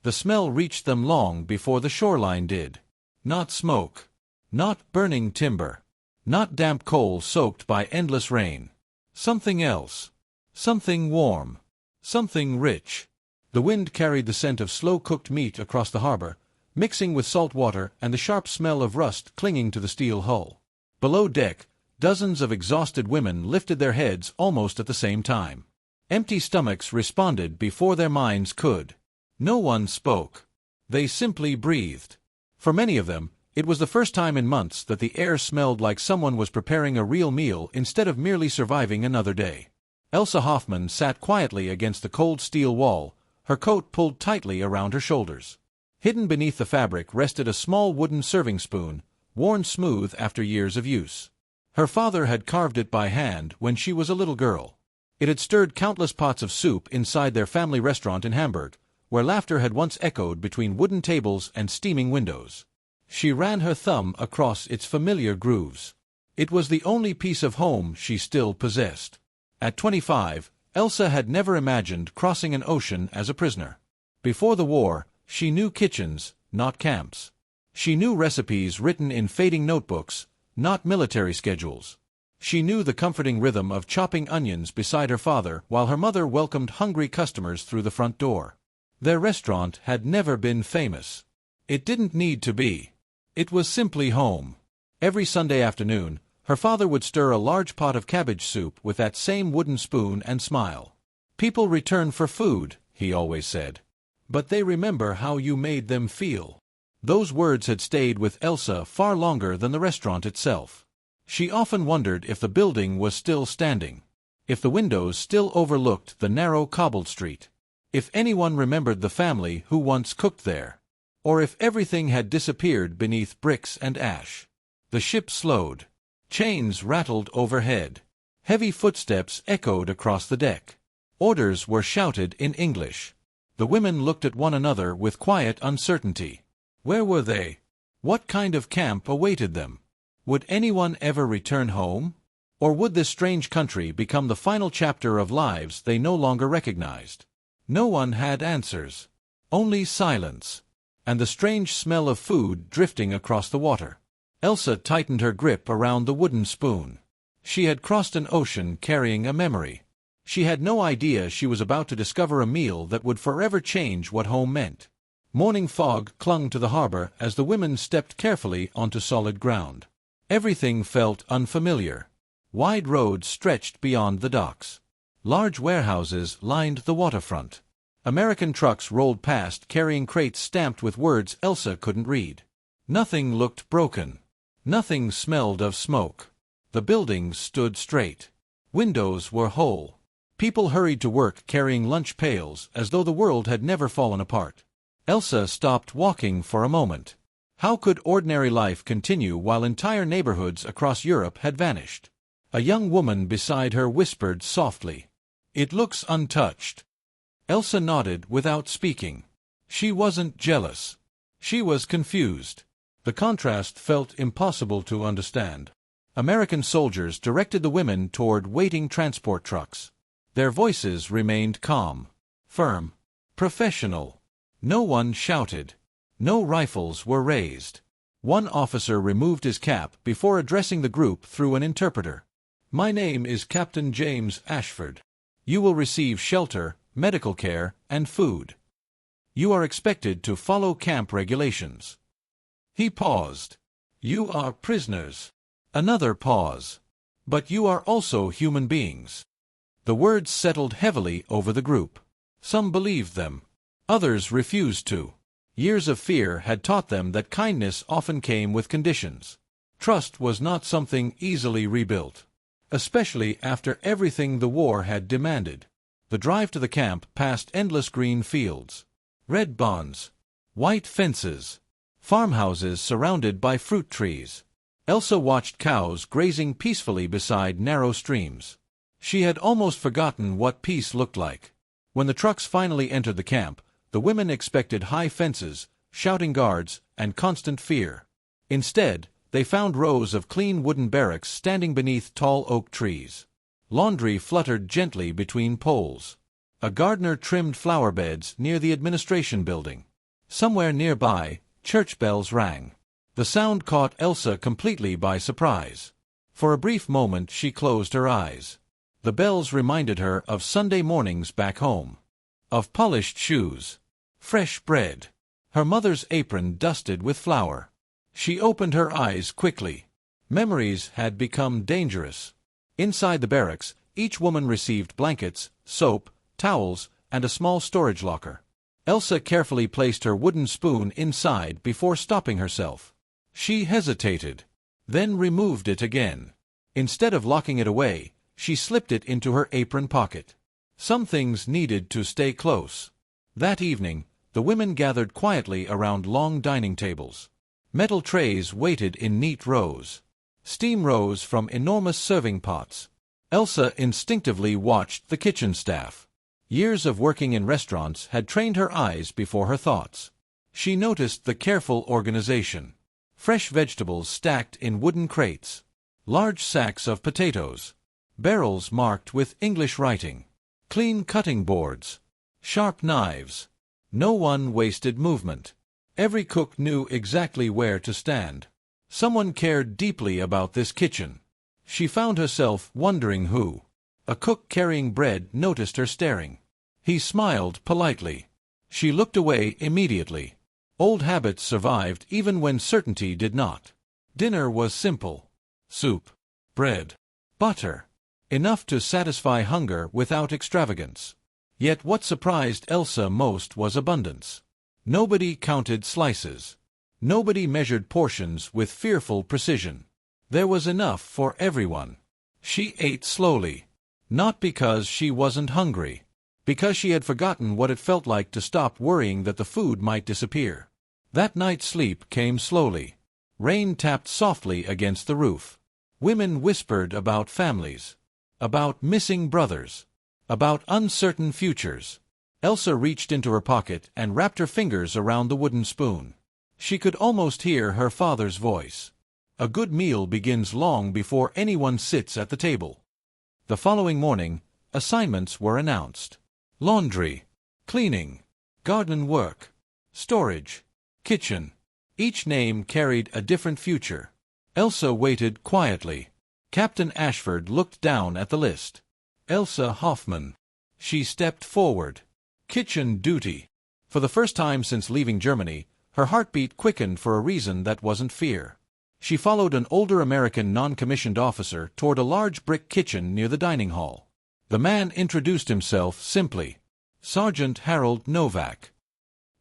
The smell reached them long before the shoreline did. Not smoke. Not burning timber. Not damp coal soaked by endless rain. Something else. Something warm. Something rich. The wind carried the scent of slow-cooked meat across the harbor, mixing with salt water and the sharp smell of rust clinging to the steel hull. Below deck, dozens of exhausted women lifted their heads almost at the same time. Empty stomachs responded before their minds could. No one spoke. They simply breathed. For many of them, it was the first time in months that the air smelled like someone was preparing a real meal instead of merely surviving another day. Elsa Hoffman sat quietly against the cold steel wall, her coat pulled tightly around her shoulders. Hidden beneath the fabric rested a small wooden serving spoon, worn smooth after years of use. Her father had carved it by hand when she was a little girl. It had stirred countless pots of soup inside their family restaurant in Hamburg, where laughter had once echoed between wooden tables and steaming windows. She ran her thumb across its familiar grooves. It was the only piece of home she still possessed. At 25, Elsa had never imagined crossing an ocean as a prisoner. Before the war, she knew kitchens, not camps. She knew recipes written in fading notebooks, not military schedules. She knew the comforting rhythm of chopping onions beside her father while her mother welcomed hungry customers through the front door. Their restaurant had never been famous. It didn't need to be. It was simply home. Every Sunday afternoon, her father would stir a large pot of cabbage soup with that same wooden spoon and smile. "People return for food," he always said. "But they remember how you made them feel." Those words had stayed with Elsa far longer than the restaurant itself. She often wondered if the building was still standing, if the windows still overlooked the narrow cobbled street, if anyone remembered the family who once cooked there, or if everything had disappeared beneath bricks and ash. The ship slowed. Chains rattled overhead. Heavy footsteps echoed across the deck. Orders were shouted in English. The women looked at one another with quiet uncertainty. Where were they? What kind of camp awaited them? Would anyone ever return home? Or would this strange country become the final chapter of lives they no longer recognized? No one had answers. Only silence. And the strange smell of food drifting across the water. Elsa tightened her grip around the wooden spoon. She had crossed an ocean carrying a memory. She had no idea she was about to discover a meal that would forever change what home meant. Morning fog clung to the harbor as the women stepped carefully onto solid ground. Everything felt unfamiliar. Wide roads stretched beyond the docks. Large warehouses lined the waterfront. American trucks rolled past carrying crates stamped with words Elsa couldn't read. Nothing looked broken. Nothing smelled of smoke. The buildings stood straight. Windows were whole. People hurried to work carrying lunch pails as though the world had never fallen apart. Elsa stopped walking for a moment. How could ordinary life continue while entire neighborhoods across Europe had vanished? A young woman beside her whispered softly, "It looks untouched." Elsa nodded without speaking. She wasn't jealous. She was confused. The contrast felt impossible to understand. American soldiers directed the women toward waiting transport trucks. Their voices remained calm, firm, professional. No one shouted. No rifles were raised. One officer removed his cap before addressing the group through an interpreter. "My name is Captain James Ashford. You will receive shelter, medical care, and food. You are expected to follow camp regulations." He paused. "You are prisoners." Another pause. "But you are also human beings." The words settled heavily over the group. Some believed them. Others refused to. Years of fear had taught them that kindness often came with conditions. Trust was not something easily rebuilt, especially after everything the war had demanded. The drive to the camp passed endless green fields, red bonds, white fences, farmhouses surrounded by fruit trees. Elsa watched cows grazing peacefully beside narrow streams. She had almost forgotten what peace looked like. When the trucks finally entered the camp, the women expected high fences, shouting guards, and constant fear. Instead, they found rows of clean wooden barracks standing beneath tall oak trees. Laundry fluttered gently between poles. A gardener trimmed flower beds near the administration building. Somewhere nearby, church bells rang. The sound caught Elsa completely by surprise. For a brief moment she closed her eyes. The bells reminded her of Sunday mornings back home. Of polished shoes. Fresh bread. Her mother's apron dusted with flour. She opened her eyes quickly. Memories had become dangerous. Inside the barracks, each woman received blankets, soap, towels, and a small storage locker. Elsa carefully placed her wooden spoon inside before stopping herself. She hesitated, then removed it again. Instead of locking it away, she slipped it into her apron pocket. Some things needed to stay close. That evening, the women gathered quietly around long dining tables. Metal trays waited in neat rows. Steam rose from enormous serving pots. Elsa instinctively watched the kitchen staff. Years of working in restaurants had trained her eyes before her thoughts. She noticed the careful organization. Fresh vegetables stacked in wooden crates. Large sacks of potatoes. Barrels marked with English writing. Clean cutting boards. Sharp knives. No one wasted movement. Every cook knew exactly where to stand. Someone cared deeply about this kitchen. She found herself wondering who. A cook carrying bread noticed her staring. He smiled politely. She looked away immediately. Old habits survived even when certainty did not. Dinner was simple. Soup. Bread. Butter. Enough to satisfy hunger without extravagance. Yet what surprised Elsa most was abundance. Nobody counted slices. Nobody measured portions with fearful precision. There was enough for everyone. She ate slowly. Not because she wasn't hungry. Because she had forgotten what it felt like to stop worrying that the food might disappear. That night's sleep came slowly. Rain tapped softly against the roof. Women whispered about families. About missing brothers. About uncertain futures. Elsa reached into her pocket and wrapped her fingers around the wooden spoon. She could almost hear her father's voice. A good meal begins long before anyone sits at the table. The following morning, assignments were announced. Laundry, cleaning, garden work, storage, kitchen. Each name carried a different future. Elsa waited quietly. Captain Ashford looked down at the list. Elsa Hoffman. She stepped forward. Kitchen duty. For the first time since leaving Germany, her heartbeat quickened for a reason that wasn't fear. She followed an older American non-commissioned officer toward a large brick kitchen near the dining hall. The man introduced himself simply. Sergeant Harold Novak.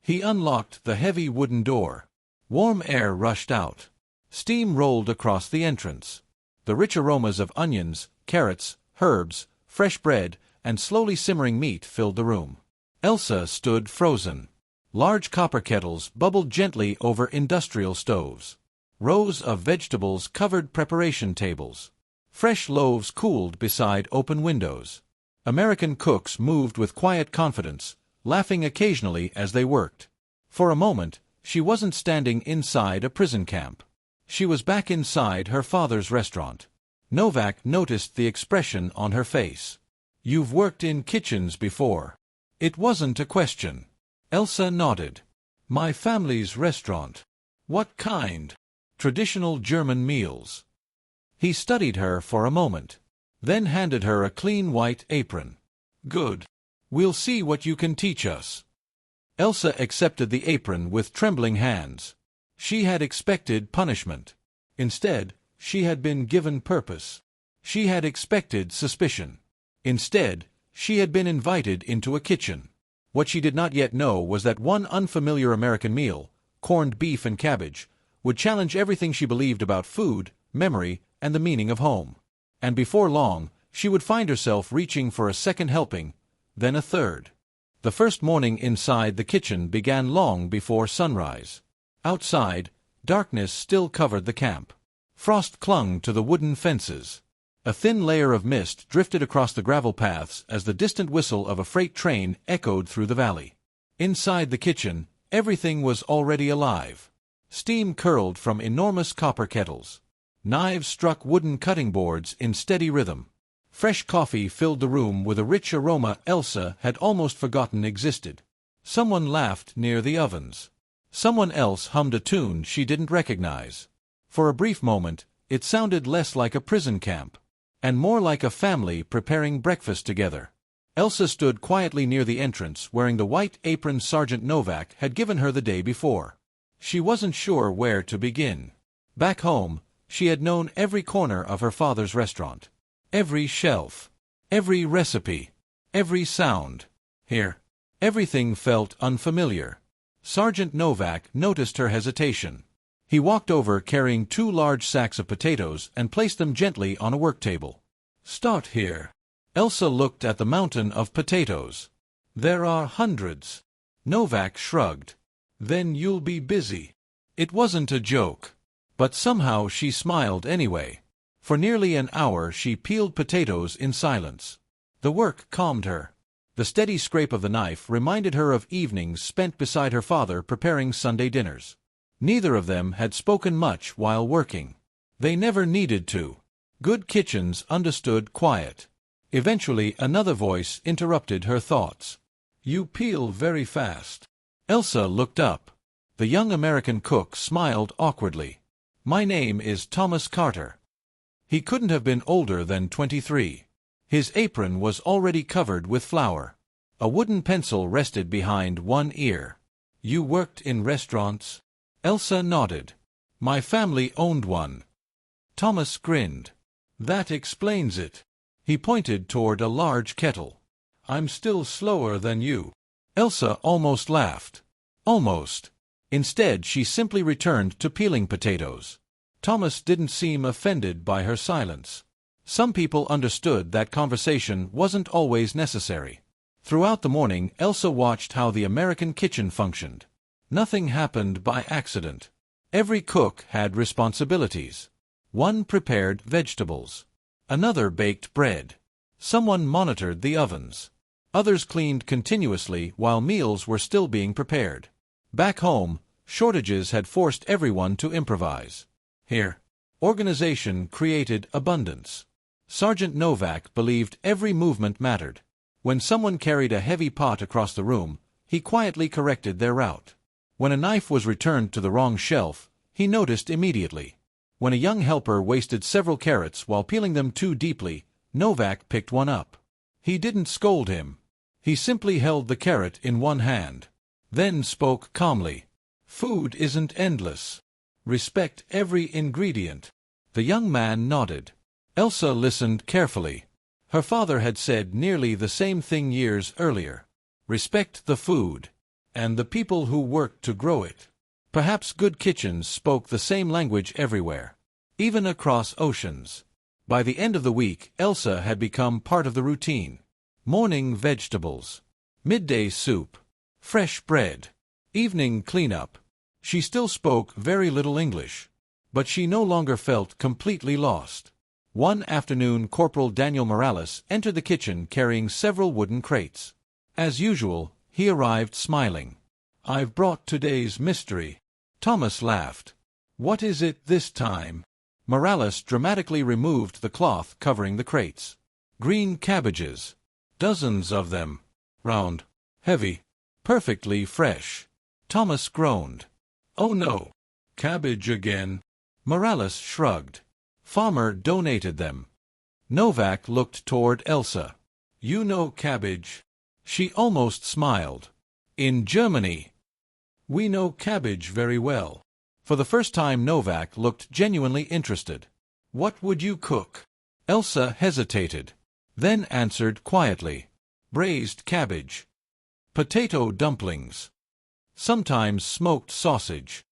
He unlocked the heavy wooden door. Warm air rushed out. Steam rolled across the entrance. The rich aromas of onions, carrots, herbs, fresh bread, and slowly simmering meat filled the room. Elsa stood frozen. Large copper kettles bubbled gently over industrial stoves. Rows of vegetables covered preparation tables. Fresh loaves cooled beside open windows. American cooks moved with quiet confidence, laughing occasionally as they worked. For a moment, she wasn't standing inside a prison camp. She was back inside her father's restaurant. Novak noticed the expression on her face. "You've worked in kitchens before." It wasn't a question. Elsa nodded. "My family's restaurant." "What kind?" "Traditional German meals." He studied her for a moment, then handed her a clean white apron. "Good. We'll see what you can teach us." Elsa accepted the apron with trembling hands. She had expected punishment. Instead, she had been given purpose. She had expected suspicion. Instead, she had been invited into a kitchen. What she did not yet know was that one unfamiliar American meal, corned beef and cabbage, would challenge everything she believed about food, memory, and the meaning of home. And before long, she would find herself reaching for a second helping, then a third. The first morning inside the kitchen began long before sunrise. Outside, darkness still covered the camp. Frost clung to the wooden fences. A thin layer of mist drifted across the gravel paths as the distant whistle of a freight train echoed through the valley. Inside the kitchen, everything was already alive. Steam curled from enormous copper kettles. Knives struck wooden cutting boards in steady rhythm. Fresh coffee filled the room with a rich aroma Elsa had almost forgotten existed. Someone laughed near the ovens. Someone else hummed a tune she didn't recognize. For a brief moment, it sounded less like a prison camp, and more like a family preparing breakfast together. Elsa stood quietly near the entrance wearing the white apron Sergeant Novak had given her the day before. She wasn't sure where to begin. Back home, she had known every corner of her father's restaurant. Every shelf. Every recipe. Every sound. Here, everything felt unfamiliar. Sergeant Novak noticed her hesitation. He walked over carrying 2 large sacks of potatoes and placed them gently on a work table. "Start here." Elsa looked at the mountain of potatoes. "There are hundreds." Novak shrugged. "Then you'll be busy." It wasn't a joke. But somehow she smiled anyway. For nearly an hour she peeled potatoes in silence. The work calmed her. The steady scrape of the knife reminded her of evenings spent beside her father preparing Sunday dinners. Neither of them had spoken much while working. They never needed to. Good kitchens understood quiet. Eventually another voice interrupted her thoughts. "You peel very fast." Elsa looked up. The young American cook smiled awkwardly. "My name is Thomas Carter." He couldn't have been older than 23. His apron was already covered with flour. A wooden pencil rested behind one ear. "You worked in restaurants?" Elsa nodded. "My family owned one." Thomas grinned. "That explains it." He pointed toward a large kettle. "I'm still slower than you." Elsa almost laughed. Almost. Instead, she simply returned to peeling potatoes. Thomas didn't seem offended by her silence. Some people understood that conversation wasn't always necessary. Throughout the morning, Elsa watched how the American kitchen functioned. Nothing happened by accident. Every cook had responsibilities. One prepared vegetables. Another baked bread. Someone monitored the ovens. Others cleaned continuously while meals were still being prepared. Back home, shortages had forced everyone to improvise. Here, organization created abundance. Sergeant Novak believed every movement mattered. When someone carried a heavy pot across the room, he quietly corrected their route. When a knife was returned to the wrong shelf, he noticed immediately. When a young helper wasted several carrots while peeling them too deeply, Novak picked one up. He didn't scold him. He simply held the carrot in one hand. Then spoke calmly. "Food isn't endless. Respect every ingredient." The young man nodded. Elsa listened carefully. Her father had said nearly the same thing years earlier. Respect the food. And the people who worked to grow it. Perhaps good kitchens spoke the same language everywhere. Even across oceans. By the end of the week, Elsa had become part of the routine. Morning vegetables. Midday soup. Fresh bread. Evening cleanup. She still spoke very little English. But she no longer felt completely lost. One afternoon, Corporal Daniel Morales entered the kitchen carrying several wooden crates. As usual, he arrived smiling. "I've brought today's mystery." Thomas laughed. "What is it this time?" Morales dramatically removed the cloth covering the crates. "Green cabbages. Dozens of them. Round. Heavy. Perfectly fresh." Thomas groaned. "Oh no. Cabbage again." Morales shrugged. "Farmer donated them." Novak looked toward Elsa. "You know Cabbage." She almost smiled. "In Germany." "We know Cabbage very well." For the first time Novak looked genuinely interested. "What would you cook?" Elsa hesitated. Then answered quietly. "Braised cabbage. Potato dumplings. Sometimes smoked sausage."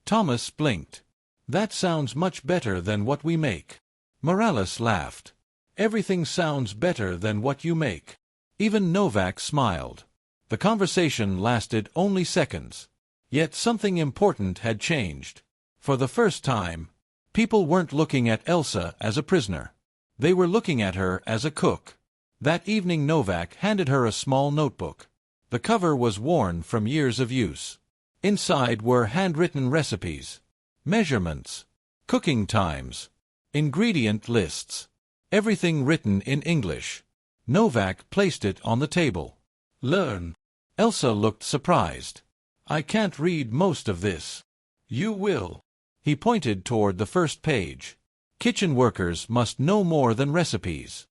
Thomas blinked. "That sounds much better than what we make." Morales laughed. "Everything sounds better than what you make." Even Novak smiled. The conversation lasted only seconds. Yet something important had changed. For the first time, people weren't looking at Elsa as a prisoner. They were looking at her as a cook. That evening Novak handed her a small notebook. The cover was worn from years of use. Inside were handwritten recipes. Measurements, cooking times, ingredient lists, everything written in English. Novak placed it on the table. "Learn." Elsa looked surprised. I can't read most of this. You will. He pointed toward the first page. Kitchen workers must know more than recipes.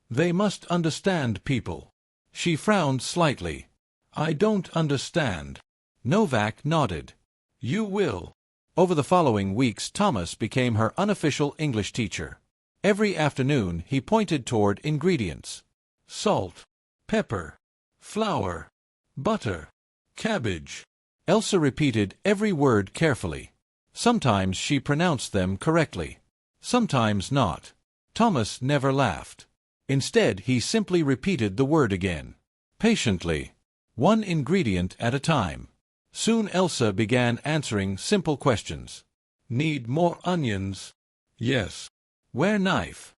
They must understand people. She frowned slightly. I don't understand. Novak nodded. You will. Over the following weeks, Thomas became her unofficial English teacher. Every afternoon, he pointed toward ingredients. Salt, pepper, flour, butter, cabbage. Elsa repeated every word carefully. Sometimes she pronounced them correctly. Sometimes not. Thomas never laughed. Instead, he simply repeated the word again. Patiently. One ingredient at a time. Soon Elsa began answering simple questions. Need more onions? Yes. Where knife?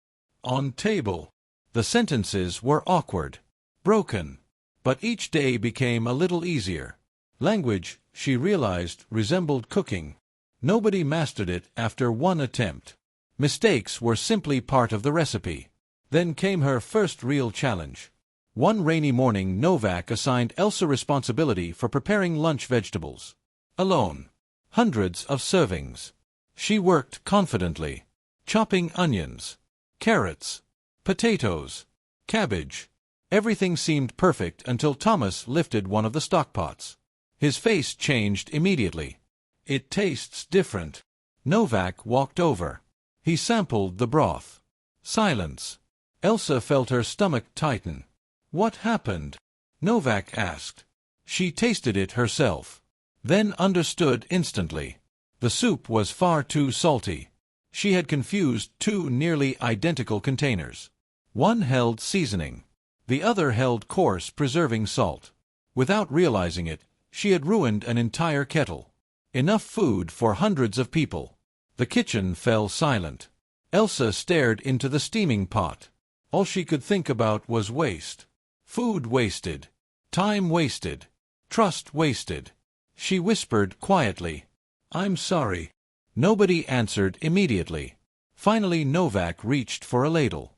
On table. The sentences were awkward. Broken. But each day became a little easier. Language, she realized, resembled cooking. Nobody mastered it after one attempt. Mistakes were simply part of the recipe. Then came her first real challenge. One rainy morning, Novak assigned Elsa responsibility for preparing lunch vegetables. Alone. Hundreds of servings. She worked confidently. Chopping onions, carrots, potatoes, cabbage. Everything seemed perfect until Thomas lifted one of the stockpots. His face changed immediately. It tastes different. Novak walked over. He sampled the broth. Silence. Elsa felt her stomach tighten. What happened? Novak asked. She tasted it herself. Then understood instantly. The soup was far too salty. She had confused two nearly identical containers. One held seasoning. The other held coarse preserving salt. Without realizing it, she had ruined an entire kettle. Enough food for hundreds of people. The kitchen fell silent. Elsa stared into the steaming pot. All she could think about was waste. Food wasted. Time wasted. Trust wasted. She whispered quietly, I'm sorry. Nobody answered immediately. Finally Novak reached for a ladle.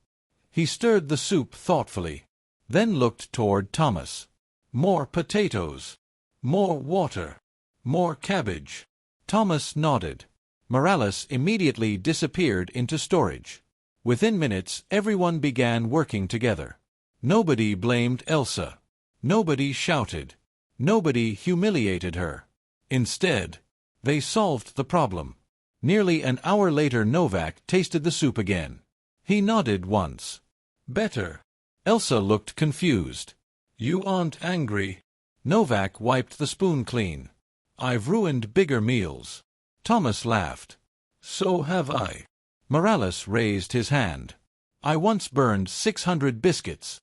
He stirred the soup thoughtfully, then looked toward Thomas. More potatoes. More water. More cabbage. Thomas nodded. Morales immediately disappeared into storage. Within minutes, everyone began working together. Nobody blamed Elsa. Nobody shouted. Nobody humiliated her. Instead, they solved the problem. Nearly an hour later, Novak tasted the soup again. He nodded once. Better. Elsa looked confused. You aren't angry? Novak wiped the spoon clean. I've ruined bigger meals. Thomas laughed. So have I. Morales raised his hand. I once burned 600 biscuits.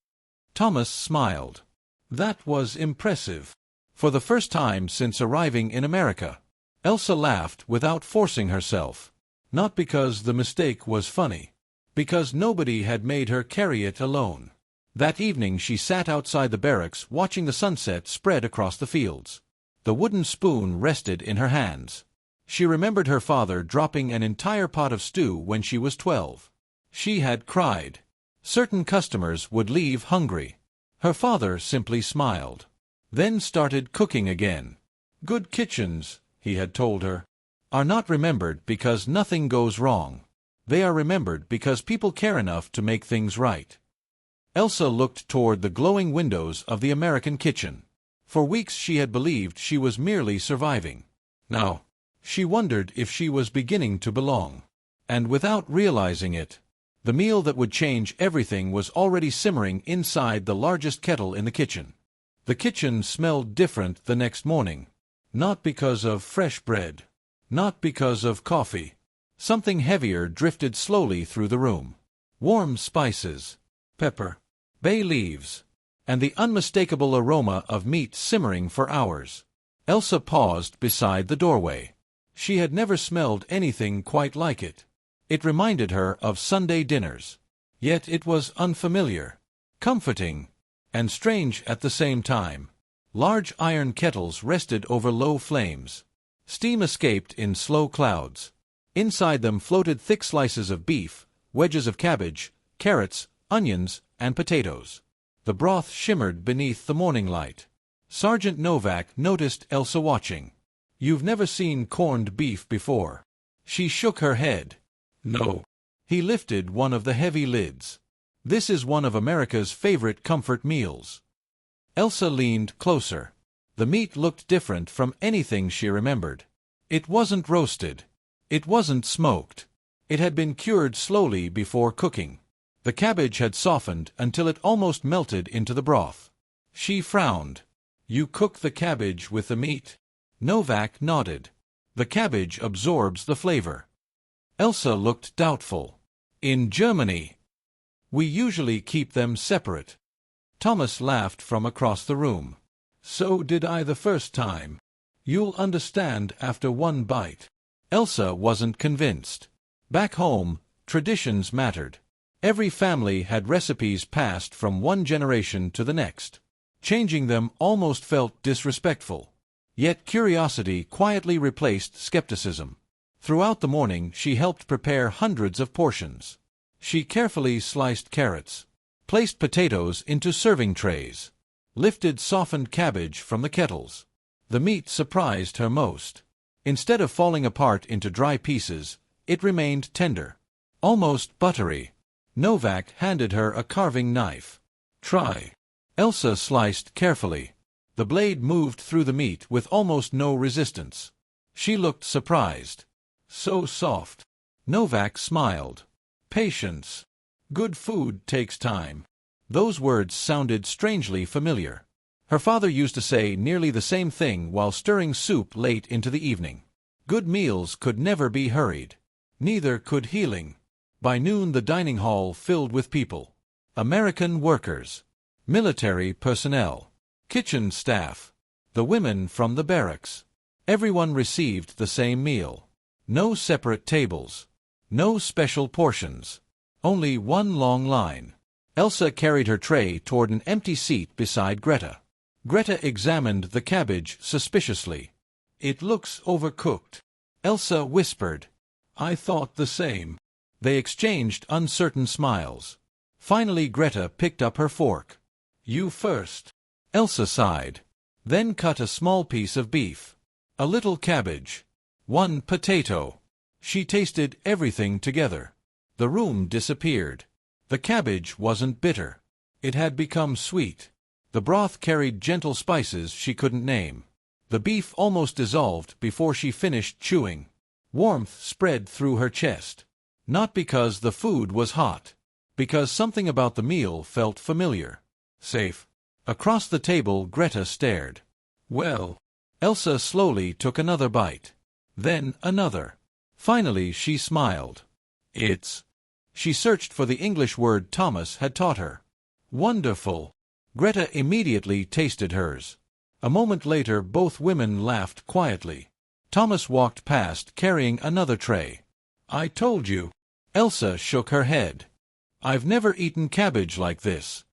Thomas smiled. That was impressive. For the first time since arriving in America, Elsa laughed without forcing herself. Not because the mistake was funny. Because nobody had made her carry it alone. That evening she sat outside the barracks watching the sunset spread across the fields. The wooden spoon rested in her hands. She remembered her father dropping an entire pot of stew when she was 12. She had cried. Certain customers would leave hungry. Her father simply smiled. Then started cooking again. Good kitchens, he had told her, are not remembered because nothing goes wrong. They are remembered because people care enough to make things right. Elsa looked toward the glowing windows of the American kitchen. For weeks she had believed she was merely surviving. Now, she wondered if she was beginning to belong. And without realizing it, the meal that would change everything was already simmering inside the largest kettle in the kitchen. The kitchen smelled different the next morning. Not because of fresh bread. Not because of coffee. Something heavier drifted slowly through the room. Warm spices, pepper, bay leaves, and the unmistakable aroma of meat simmering for hours. Elsa paused beside the doorway. She had never smelled anything quite like it. It reminded her of Sunday dinners. Yet it was unfamiliar, comforting, and strange at the same time. Large iron kettles rested over low flames. Steam escaped in slow clouds. Inside them floated thick slices of beef, wedges of cabbage, carrots, onions, and potatoes. The broth shimmered beneath the morning light. Sergeant Novak noticed Elsa watching. "You've never seen corned beef before." She shook her head. "No." He lifted one of the heavy lids. "This is one of America's favorite comfort meals." Elsa leaned closer. The meat looked different from anything she remembered. It wasn't roasted. It wasn't smoked. It had been cured slowly before cooking. The cabbage had softened until it almost melted into the broth. She frowned. "You cook the cabbage with the meat?" Novak nodded. "The cabbage absorbs the flavor." Elsa looked doubtful. "In Germany, we usually keep them separate." Thomas laughed from across the room. "So did I the first time. You'll understand after one bite." Elsa wasn't convinced. Back home, traditions mattered. Every family had recipes passed from one generation to the next. Changing them almost felt disrespectful. Yet curiosity quietly replaced skepticism. Throughout the morning she helped prepare hundreds of portions. She carefully sliced carrots, placed potatoes into serving trays, lifted softened cabbage from the kettles. The meat surprised her most. Instead of falling apart into dry pieces, it remained tender, almost buttery. Novak handed her a carving knife. "Try." Elsa sliced carefully. The blade moved through the meat with almost no resistance. She looked surprised. "So soft." Novak smiled. "Patience. Good food takes time." Those words sounded strangely familiar. Her father used to say nearly the same thing while stirring soup late into the evening. Good meals could never be hurried. Neither could healing. By noon the dining hall filled with people. American workers, military personnel, kitchen staff, the women from the barracks. Everyone received the same meal. No separate tables. No special portions. Only one long line. Elsa carried her tray toward an empty seat beside Greta. Greta examined the cabbage suspiciously. "It looks overcooked." Elsa whispered. "I thought the same." They exchanged uncertain smiles. Finally Greta picked up her fork. "You first." Elsa sighed. Then cut a small piece of beef. A little cabbage. One potato. She tasted everything together. The room disappeared. The cabbage wasn't bitter. It had become sweet. The broth carried gentle spices she couldn't name. The beef almost dissolved before she finished chewing. Warmth spread through her chest. Not because the food was hot. Because something about the meal felt familiar. Safe. Across the table Greta stared. "Well." Elsa slowly took another bite. Then another. Finally she smiled. "It's..." She searched for the English word Thomas had taught her. "Wonderful." Greta immediately tasted hers. A moment later both women laughed quietly. Thomas walked past carrying another tray. "I told you." Elsa shook her head. "I've never eaten cabbage like this."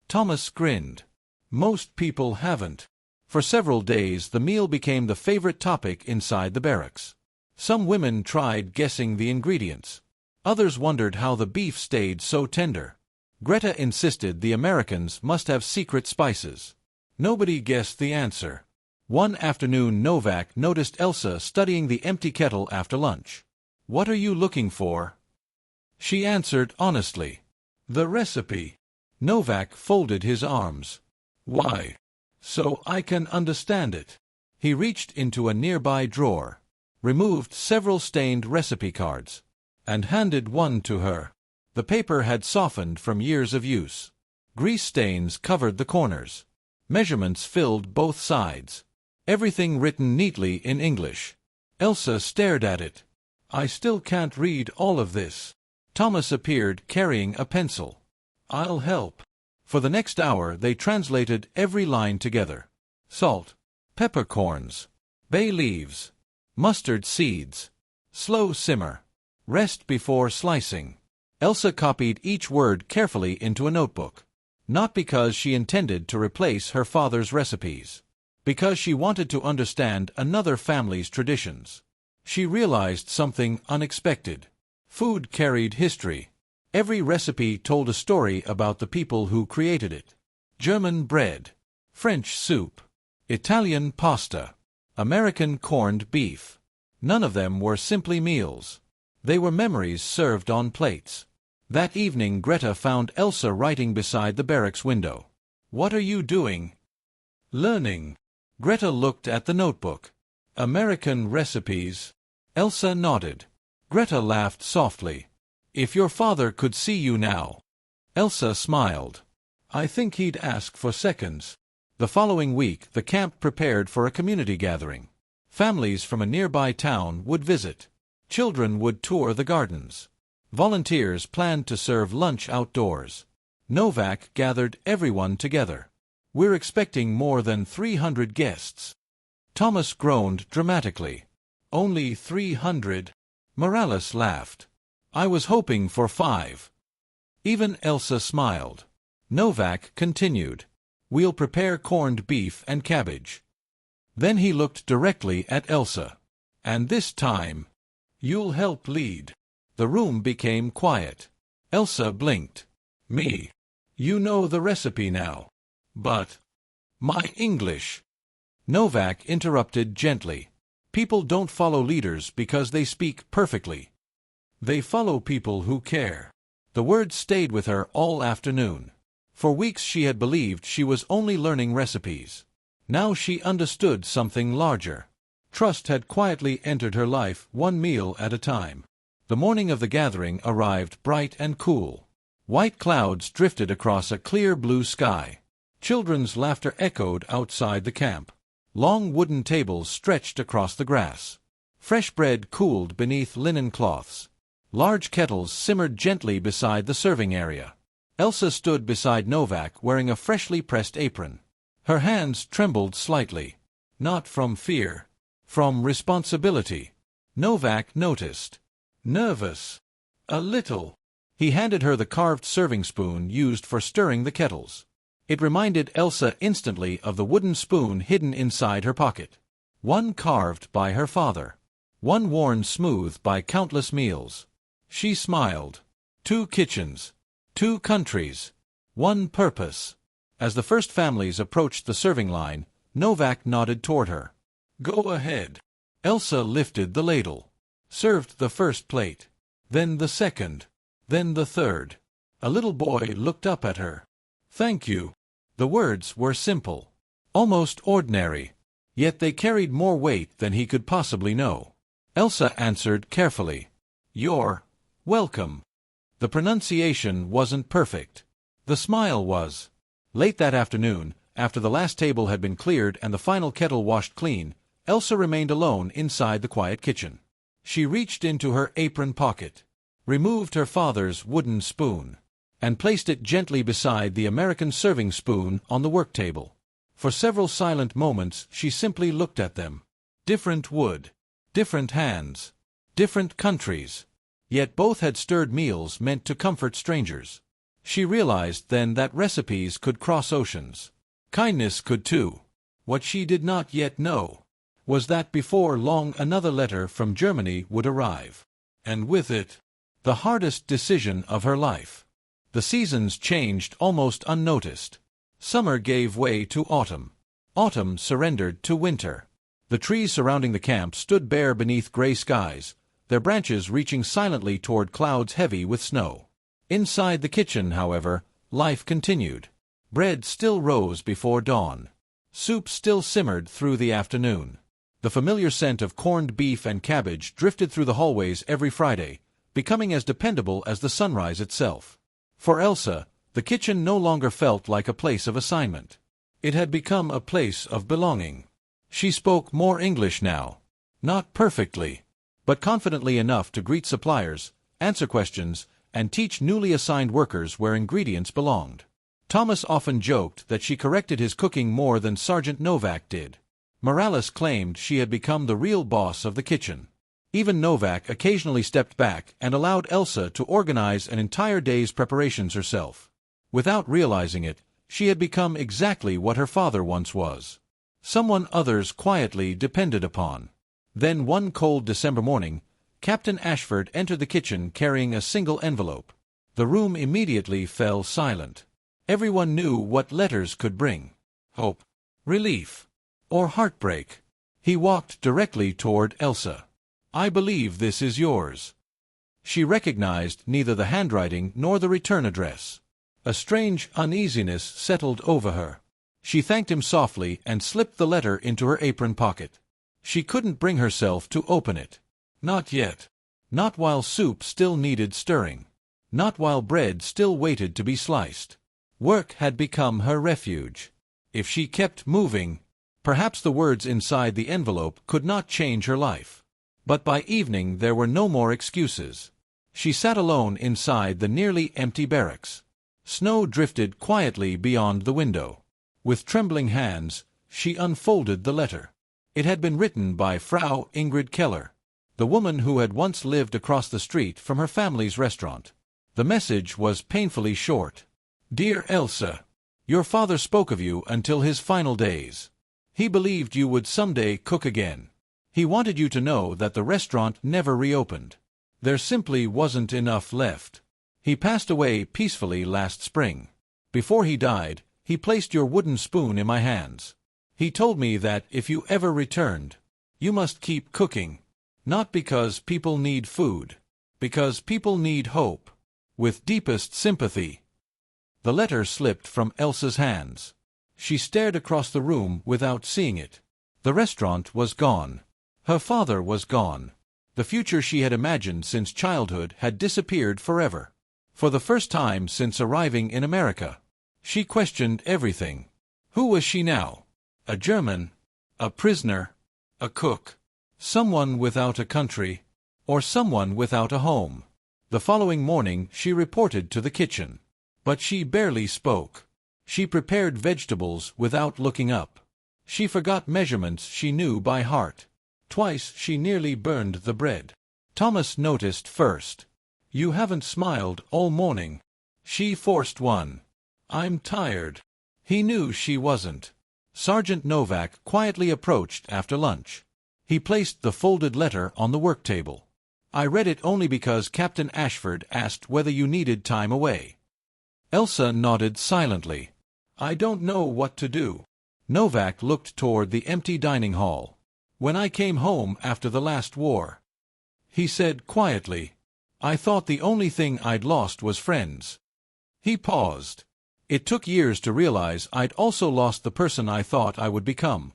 Thomas grinned. "Most people haven't." For several days the meal became the favorite topic inside the barracks. Some women tried guessing the ingredients. Others wondered how the beef stayed so tender. Greta insisted the Americans must have secret spices. Nobody guessed the answer. One afternoon Novak noticed Elsa studying the empty kettle after lunch. "What are you looking for?" She answered honestly. "The recipe." Novak folded his arms. "Why?" "So I can understand it." He reached into a nearby drawer, removed several stained recipe cards, and handed one to her. The paper had softened from years of use. Grease stains covered the corners. Measurements filled both sides. Everything written neatly in English. Elsa stared at it. "I still can't read all of this." Thomas appeared carrying a pencil. "I'll help." For the next hour they translated every line together. Salt, peppercorns, bay leaves, mustard seeds, slow simmer, rest before slicing. Elsa copied each word carefully into a notebook. Not because she intended to replace her father's recipes. Because she wanted to understand another family's traditions. She realized something unexpected. Food carried history. Every recipe told a story about the people who created it. German bread, French soup, Italian pasta, American corned beef. None of them were simply meals. They were memories served on plates. That evening Greta found Elsa writing beside the barracks window. "What are you doing?" "Learning." Greta looked at the notebook. "American recipes." Elsa nodded. Greta laughed softly. "If your father could see you now." Elsa smiled. "I think he'd ask for seconds." The following week, the camp prepared for a community gathering. Families from a nearby town would visit. Children would tour the gardens. Volunteers planned to serve lunch outdoors. Novak gathered everyone together. "We're expecting more than 300 guests." Thomas groaned dramatically. "Only 300? Morales laughed. "I was hoping for 5. Even Elsa smiled. Novak continued. "We'll prepare corned beef and cabbage." Then he looked directly at Elsa. "And this time, you'll help lead." The room became quiet. Elsa blinked. "Me? You know the recipe now." "But my English." Novak interrupted gently. "People don't follow leaders because they speak perfectly. They follow people who care." The words stayed with her all afternoon. For weeks she had believed she was only learning recipes. Now she understood something larger. Trust had quietly entered her life, one meal at a time. The morning of the gathering arrived bright and cool. White clouds drifted across a clear blue sky. Children's laughter echoed outside the camp. Long wooden tables stretched across the grass. Fresh bread cooled beneath linen cloths. Large kettles simmered gently beside the serving area. Elsa stood beside Novak wearing a freshly pressed apron. Her hands trembled slightly. Not from fear. From responsibility. Novak noticed. Nervous. A little. He handed her the carved serving spoon used for stirring the kettles. It reminded Elsa instantly of the wooden spoon hidden inside her pocket. One carved by her father. One worn smooth by countless meals. She smiled. 2 kitchens. 2 countries. 1 purpose. As the first families approached the serving line, Novak nodded toward her. "Go ahead." Elsa lifted the ladle. Served the first plate. Then the second. Then the third. A little boy looked up at her. "Thank you." The words were simple. Almost ordinary. Yet they carried more weight than he could possibly know. Elsa answered carefully. "You're welcome." The pronunciation wasn't perfect. The smile was. Late that afternoon, after the last table had been cleared and the final kettle washed clean, Elsa remained alone inside the quiet kitchen. She reached into her apron pocket, removed her father's wooden spoon, and placed it gently beside the American serving spoon on the work table. For several silent moments she simply looked at them. Different wood, different hands, different countries. Yet both had stirred meals meant to comfort strangers. She realized then that recipes could cross oceans. Kindness could too. What she did not yet know was that before long another letter from Germany would arrive. And with it, the hardest decision of her life. The seasons changed almost unnoticed. Summer gave way to autumn. Autumn surrendered to winter. The trees surrounding the camp stood bare beneath gray skies, their branches reaching silently toward clouds heavy with snow. Inside the kitchen, however, life continued. Bread still rose before dawn. Soup still simmered through the afternoon. The familiar scent of corned beef and cabbage drifted through the hallways every Friday, becoming as dependable as the sunrise itself. For Elsa, the kitchen no longer felt like a place of assignment. It had become a place of belonging. She spoke more English now. Not perfectly, but confidently enough to greet suppliers, answer questions, and teach newly assigned workers where ingredients belonged. Thomas often joked that she corrected his cooking more than Sergeant Novak did. Morales claimed she had become the real boss of the kitchen. Even Novak occasionally stepped back and allowed Elsa to organize an entire day's preparations herself. Without realizing it, she had become exactly what her father once was. Someone others quietly depended upon. Then one cold December morning, Captain Ashford entered the kitchen carrying a single envelope. The room immediately fell silent. Everyone knew what letters could bring. Hope. Relief. or heartbreak. He walked directly toward Elsa. "I believe this is yours." She recognized neither the handwriting nor the return address. A strange uneasiness settled over her. She thanked him softly and slipped the letter into her apron pocket. She couldn't bring herself to open it. Not yet. Not while soup still needed stirring. Not while bread still waited to be sliced. Work had become her refuge. If she kept moving, perhaps the words inside the envelope could not change her life. But by evening there were no more excuses. She sat alone inside the nearly empty barracks. Snow drifted quietly beyond the window. With trembling hands, she unfolded the letter. It had been written by Frau Ingrid Keller, the woman who had once lived across the street from her family's restaurant. The message was painfully short. "Dear Elsa, your father spoke of you until his final days. He believed you would someday cook again. He wanted you to know that the restaurant never reopened. There simply wasn't enough left. He passed away peacefully last spring. Before he died, he placed your wooden spoon in my hands. He told me that if you ever returned, you must keep cooking. Not because people need food, because people need hope. With deepest sympathy." The letter slipped from Elsa's hands. She stared across the room without seeing it. The restaurant was gone. Her father was gone. The future she had imagined since childhood had disappeared forever. For the first time since arriving in America, she questioned everything. Who was she now? A German? A prisoner? A cook? Someone without a country? Or someone without a home? The following morning she reported to the kitchen. But she barely spoke. She prepared vegetables without looking up. She forgot measurements she knew by heart. Twice she nearly burned the bread. Thomas noticed first. "You haven't smiled all morning." She forced one. "I'm tired." He knew she wasn't. Sergeant Novak quietly approached after lunch. He placed the folded letter on the work table. "I read it only because Captain Ashford asked whether you needed time away." Elsa nodded silently. "I don't know what to do." Novak looked toward the empty dining hall. "When I came home after the last war," he said quietly, "I thought the only thing I'd lost was friends." He paused. "It took years to realize I'd also lost the person I thought I would become."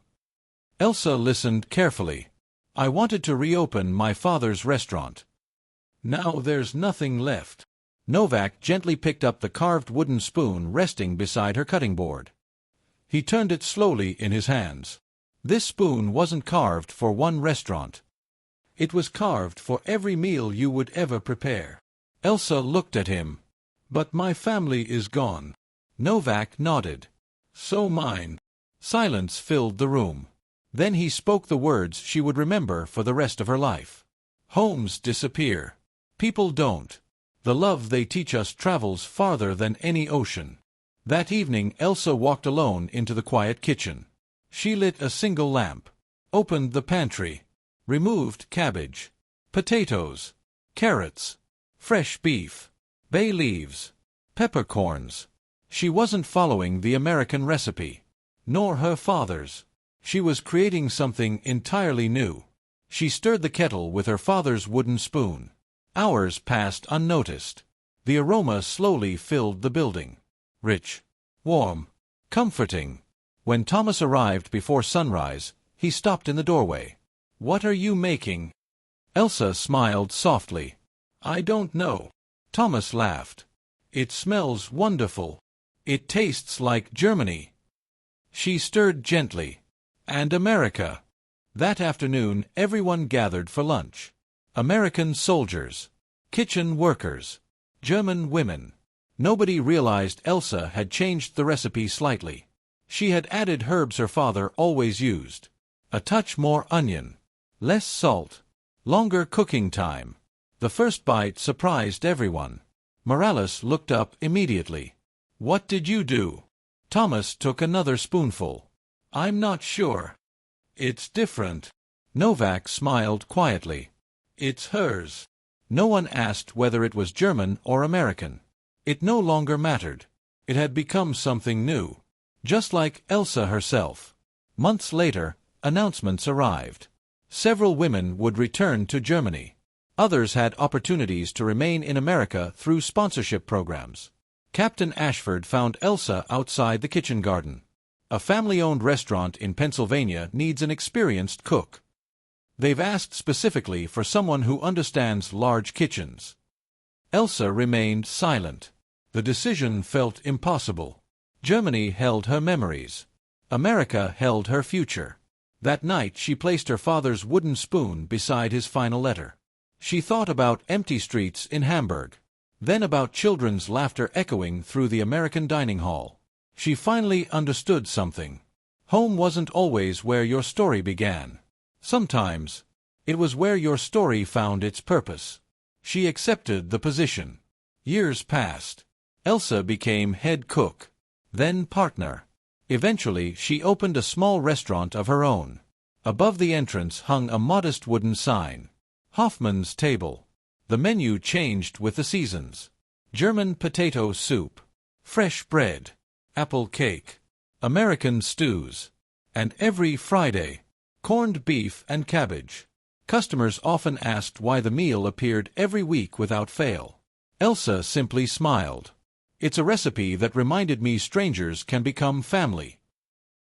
Elsa listened carefully. "I wanted to reopen my father's restaurant. Now there's nothing left." Novak gently picked up the carved wooden spoon resting beside her cutting board. He turned it slowly in his hands. This spoon wasn't carved for one restaurant. It was carved for every meal you would ever prepare. Elsa looked at him. "But my family is gone." Novak nodded. "So mine." Silence filled the room. Then he spoke the words she would remember for the rest of her life. "Homes disappear. People don't. The love they teach us travels farther than any ocean." That evening Elsa walked alone into the quiet kitchen. She lit a single lamp, opened the pantry, removed cabbage, potatoes, carrots, fresh beef, bay leaves, peppercorns. She wasn't following the American recipe, nor her father's. She was creating something entirely new. She stirred the kettle with her father's wooden spoon. Hours passed unnoticed. The aroma slowly filled the building. Rich, warm, comforting. When Thomas arrived before sunrise, he stopped in the doorway. "What are you making?" Elsa smiled softly. "I don't know." Thomas laughed. "It smells wonderful. It tastes like Germany." She stirred gently. "And America." That afternoon everyone gathered for lunch. American soldiers, kitchen workers, German women. Nobody realized Elsa had changed the recipe slightly. She had added herbs her father always used. A touch more onion, less salt, longer cooking time. The first bite surprised everyone. Morales looked up immediately. "What did you do?" Thomas took another spoonful. "I'm not sure. It's different." Novak smiled quietly. "It's hers." No one asked whether it was German or American. It no longer mattered. It had become something new. Just like Elsa herself. Months later, announcements arrived. Several women would return to Germany. Others had opportunities to remain in America through sponsorship programs. Captain Ashford found Elsa outside the kitchen garden. A family-owned restaurant in Pennsylvania needs an experienced cook. They've asked specifically for someone who understands large kitchens. Elsa remained silent. The decision felt impossible. Germany held her memories. America held her future. That night she placed her father's wooden spoon beside his final letter. She thought about empty streets in Hamburg. Then about children's laughter echoing through the American dining hall. She finally understood something. Home wasn't always where your story began. Sometimes, it was where your story found its purpose. She accepted the position. Years passed. Elsa became head cook, then partner. Eventually, she opened a small restaurant of her own. Above the entrance hung a modest wooden sign. Hoffman's Table. The menu changed with the seasons. German potato soup, fresh bread, apple cake, American stews, and every Friday, corned beef and cabbage. Customers often asked why the meal appeared every week without fail. Elsa simply smiled. It's a recipe that reminded me strangers can become family.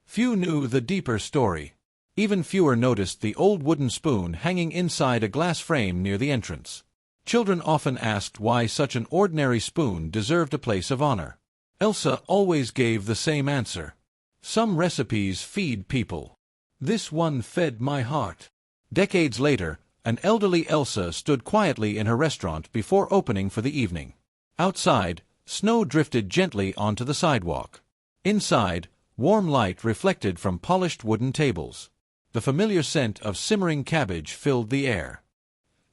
Few knew the deeper story. Even fewer noticed the old wooden spoon hanging inside a glass frame near the entrance. Children often asked why such an ordinary spoon deserved a place of honor. Elsa always gave the same answer. Some recipes feed people. This one fed my heart. Decades later, an elderly Elsa stood quietly in her restaurant before opening for the evening. Outside, snow drifted gently onto the sidewalk. Inside, warm light reflected from polished wooden tables. The familiar scent of simmering cabbage filled the air.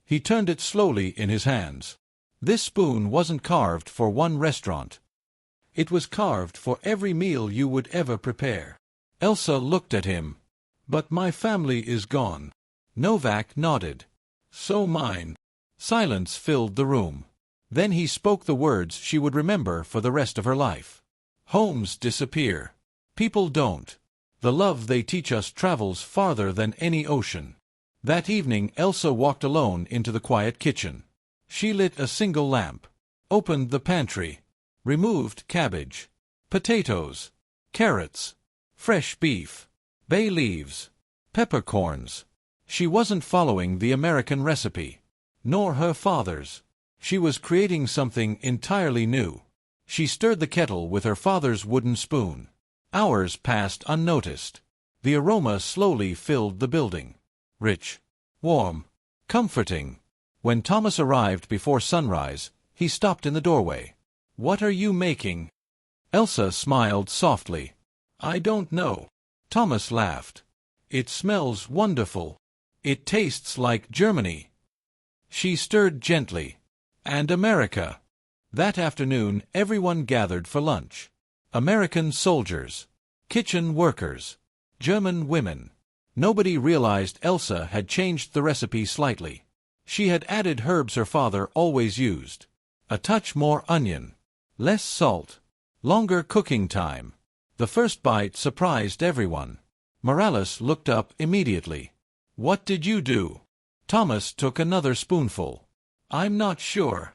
He turned it slowly in his hands. This spoon wasn't carved for one restaurant. It was carved for every meal you would ever prepare. Elsa looked at him. But my family is gone. Novak nodded. So mine. Silence filled the room. Then he spoke the words she would remember for the rest of her life. Homes disappear. People don't. The love they teach us travels farther than any ocean. That evening Elsa walked alone into the quiet kitchen. She lit a single lamp, opened the pantry, removed cabbage, potatoes, carrots, fresh beef, bay leaves, peppercorns. She wasn't following the American recipe, nor her father's. She was creating something entirely new. She stirred the kettle with her father's wooden spoon. Hours passed unnoticed. The aroma slowly filled the building. Rich, warm, comforting. When Thomas arrived before sunrise, he stopped in the doorway. "What are you making?" Elsa smiled softly. "I don't know." Thomas laughed. "It smells wonderful. It tastes like Germany." She stirred gently. "And America." That afternoon, everyone gathered for lunch. American soldiers, kitchen workers, German women. Nobody realized Elsa had changed the recipe slightly. She had added herbs her father always used. A touch more onion, less salt, longer cooking time. The first bite surprised everyone. Morales looked up immediately. "What did you do?" Thomas took another spoonful. "I'm not sure.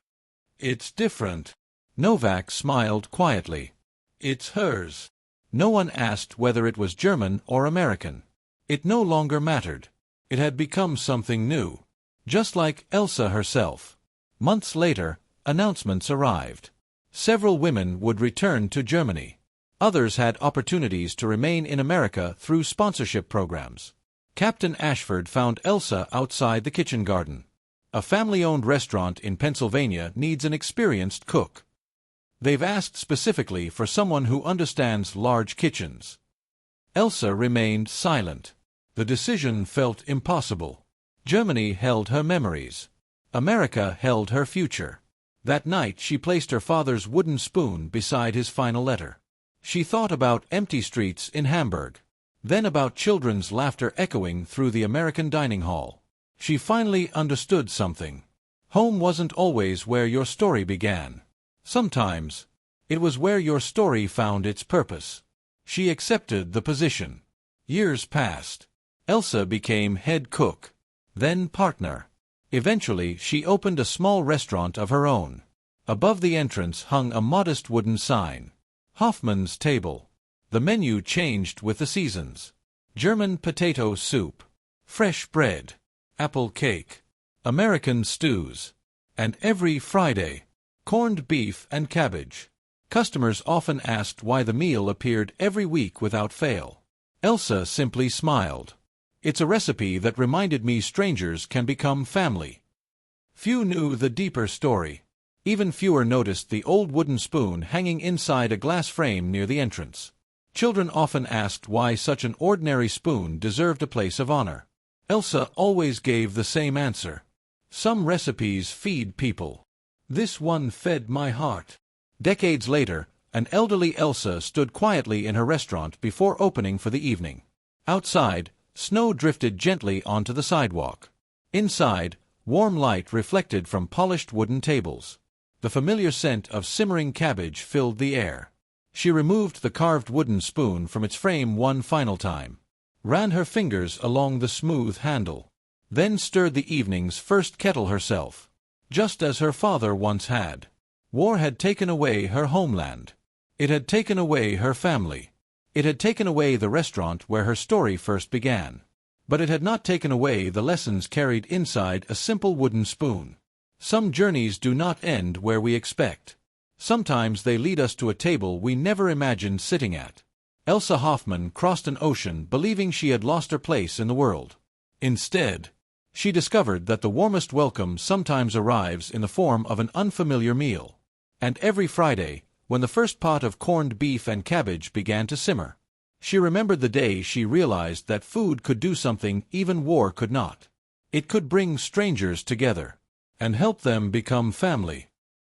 It's different." Novak smiled quietly. "It's hers." No one asked whether it was German or American. It no longer mattered. It had become something new. Just like Elsa herself. Months later, announcements arrived. Several women would return to Germany. Others had opportunities to remain in America through sponsorship programs. Captain Ashford found Elsa outside the kitchen garden. A family-owned restaurant in Pennsylvania needs an experienced cook. They've asked specifically for someone who understands large kitchens. Elsa remained silent. The decision felt impossible. Germany held her memories. America held her future. That night she placed her father's wooden spoon beside his final letter. She thought about empty streets in Hamburg. Then about children's laughter echoing through the American dining hall. She finally understood something. Home wasn't always where your story began. Sometimes, it was where your story found its purpose. She accepted the position. Years passed. Elsa became head cook, then partner. Eventually, she opened a small restaurant of her own. Above the entrance hung a modest wooden sign. Hoffman's Table. The menu changed with the seasons. German potato soup, fresh bread, apple cake, American stews, and every Friday, corned beef and cabbage. Customers often asked why the meal appeared every week without fail. Elsa simply smiled. It's a recipe that reminded me strangers can become family. Few knew the deeper story. Even fewer noticed the old wooden spoon hanging inside a glass frame near the entrance. Children often asked why such an ordinary spoon deserved a place of honor. Elsa always gave the same answer. Some recipes feed people. This one fed my heart. Decades later, an elderly Elsa stood quietly in her restaurant before opening for the evening. Outside, snow drifted gently onto the sidewalk. Inside, warm light reflected from polished wooden tables. The familiar scent of simmering cabbage filled the air. She removed the carved wooden spoon from its frame one final time, ran her fingers along the smooth handle, then stirred the evening's first kettle herself, just as her father once had. War had taken away her homeland. It had taken away her family. It had taken away the restaurant where her story first began. But it had not taken away the lessons carried inside a simple wooden spoon. Some journeys do not end where we expect. Sometimes they lead us to a table we never imagined sitting at. Elsa Hoffman crossed an ocean believing she had lost her place in the world. Instead, she discovered that the warmest welcome sometimes arrives in the form of an unfamiliar meal. And every Friday, when the first pot of corned beef and cabbage began to simmer, she remembered the day she realized that food could do something even war could not. It could bring strangers together and help them become family.